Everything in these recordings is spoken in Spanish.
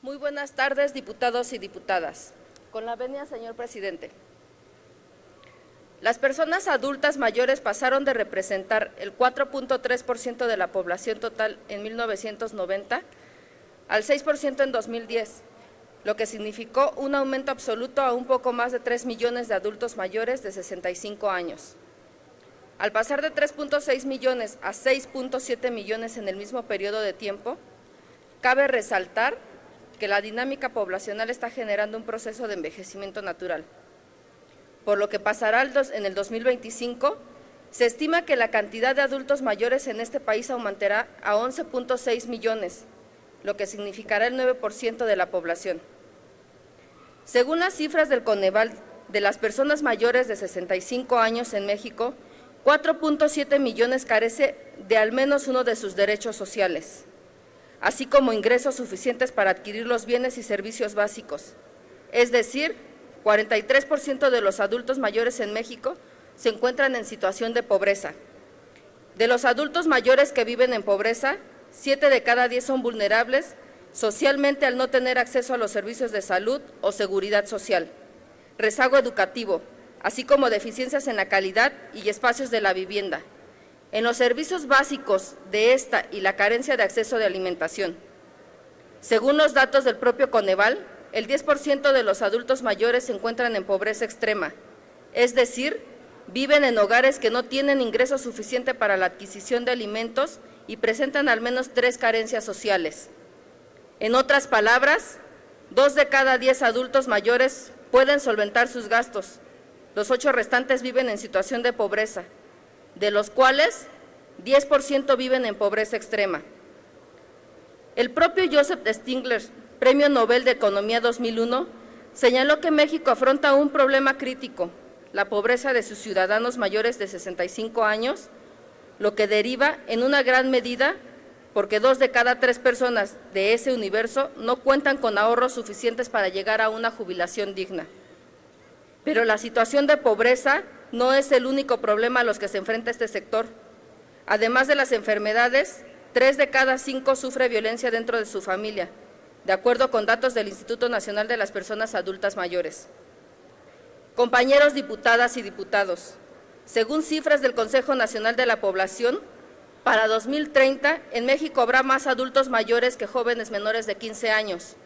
Muy buenas tardes, diputados y diputadas. Con la venia, señor presidente. Las personas adultas mayores pasaron de representar el 4.3% de la población total en 1990 al 6% en 2010, lo que significó un aumento absoluto a un poco más de 3 millones de adultos mayores de 65 años. Al pasar de 3.6 millones a 6.7 millones en el mismo periodo de tiempo, cabe resaltar que la dinámica poblacional está generando un proceso de envejecimiento natural. Por lo que pasará en el 2025, se estima que la cantidad de adultos mayores en este país aumentará a 11.6 millones, lo que significará el 9% de la población. Según las cifras del Coneval, de las personas mayores de 65 años en México, 4.7 millones carece de al menos uno de sus derechos sociales, así como ingresos suficientes para adquirir los bienes y servicios básicos. Es decir, 43% de los adultos mayores en México se encuentran en situación de pobreza. De los adultos mayores que viven en pobreza, 7 de cada 10 son vulnerables socialmente al no tener acceso a los servicios de salud o seguridad social, rezago educativo, así como deficiencias en la calidad y espacios de la vivienda, en los servicios básicos de esta y la carencia de acceso de alimentación. Según los datos del propio Coneval, el 10% de los adultos mayores se encuentran en pobreza extrema, es decir, viven en hogares que no tienen ingreso suficiente para la adquisición de alimentos y presentan al menos 3 carencias sociales. En otras palabras, 2 de cada 10 adultos mayores pueden solventar sus gastos, los 8 restantes viven en situación de pobreza, de los cuales 10% viven en pobreza extrema. El propio Joseph Stiglitz, Premio Nobel de Economía 2001, señaló que México afronta un problema crítico, la pobreza de sus ciudadanos mayores de 65 años, lo que deriva en una gran medida porque 2 de cada 3 personas de ese universo no cuentan con ahorros suficientes para llegar a una jubilación digna. Pero la situación de pobreza no es el único problema a los que se enfrenta este sector. Además de las enfermedades, 3 de cada 5 sufre violencia dentro de su familia, de acuerdo con datos del Instituto Nacional de las Personas Adultas Mayores. Compañeros diputadas y diputados, según cifras del Consejo Nacional de la Población, para 2030 en México habrá más adultos mayores que jóvenes menores de 15 años,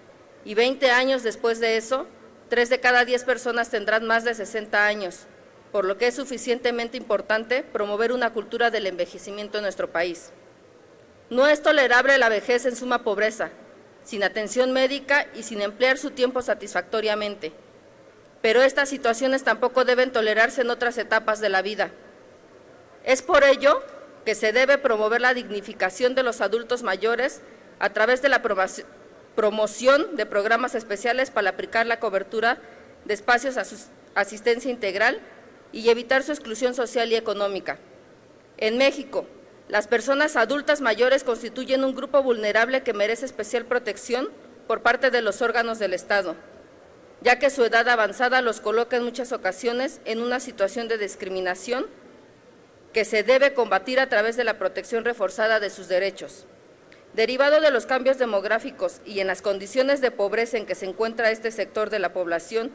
y 20 años después de eso, 3 de cada 10 personas tendrán más de 60 años, por lo que es suficientemente importante promover una cultura del envejecimiento en nuestro país. No es tolerable la vejez en suma pobreza, sin atención médica y sin emplear su tiempo satisfactoriamente. Pero estas situaciones tampoco deben tolerarse en otras etapas de la vida. Es por ello que se debe promover la dignificación de los adultos mayores a través de la promoción de programas especiales para aplicar la cobertura de espacios a asistencia integral y evitar su exclusión social y económica. En México, las personas adultas mayores constituyen un grupo vulnerable que merece especial protección por parte de los órganos del Estado, ya que su edad avanzada los coloca en muchas ocasiones en una situación de discriminación que se debe combatir a través de la protección reforzada de sus derechos. Derivado de los cambios demográficos y en las condiciones de pobreza en que se encuentra este sector de la población,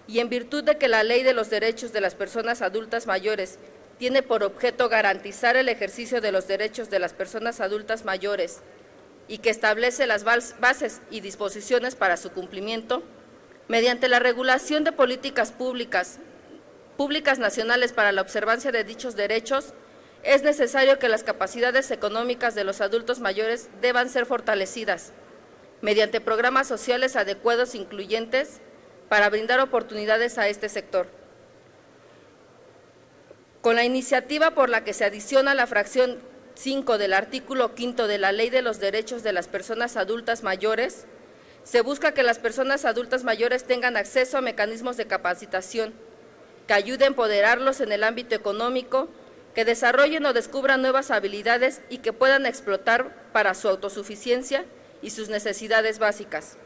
y en virtud de que la Ley de los Derechos de las Personas Adultas Mayores tiene por objeto garantizar el ejercicio de los derechos de las personas adultas mayores y que establece las bases y disposiciones para su cumplimiento, mediante la regulación de políticas públicas nacionales para la observancia de dichos derechos, es necesario que las capacidades económicas de los adultos mayores deban ser fortalecidas mediante programas sociales adecuados e incluyentes para brindar oportunidades a este sector. Con la iniciativa por la que se adiciona la fracción 5 del artículo 5 de la Ley de los Derechos de las Personas Adultas Mayores, se busca que las personas adultas mayores tengan acceso a mecanismos de capacitación que ayude a empoderarlos en el ámbito económico, que desarrollen o descubran nuevas habilidades y que puedan explotar para su autosuficiencia y sus necesidades básicas,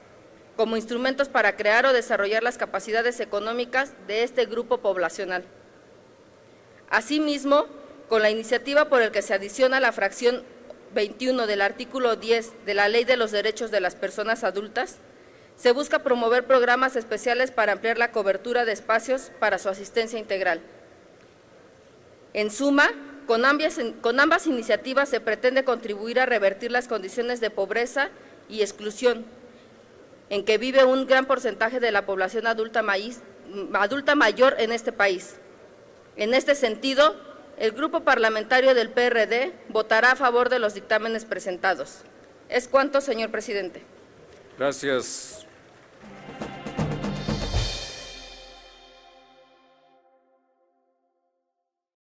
como instrumentos para crear o desarrollar las capacidades económicas de este grupo poblacional. Asimismo, con la iniciativa por el que se adiciona la fracción 21 del artículo 10 de la Ley de los Derechos de las Personas Adultas, Se busca promover programas especiales para ampliar la cobertura de espacios para su asistencia integral. En suma, con ambas iniciativas se pretende contribuir a revertir las condiciones de pobreza y exclusión en que vive un gran porcentaje de la población adulta mayor en este país. En este sentido, el Grupo Parlamentario del PRD votará a favor de los dictámenes presentados. Es cuanto, señor presidente. Gracias.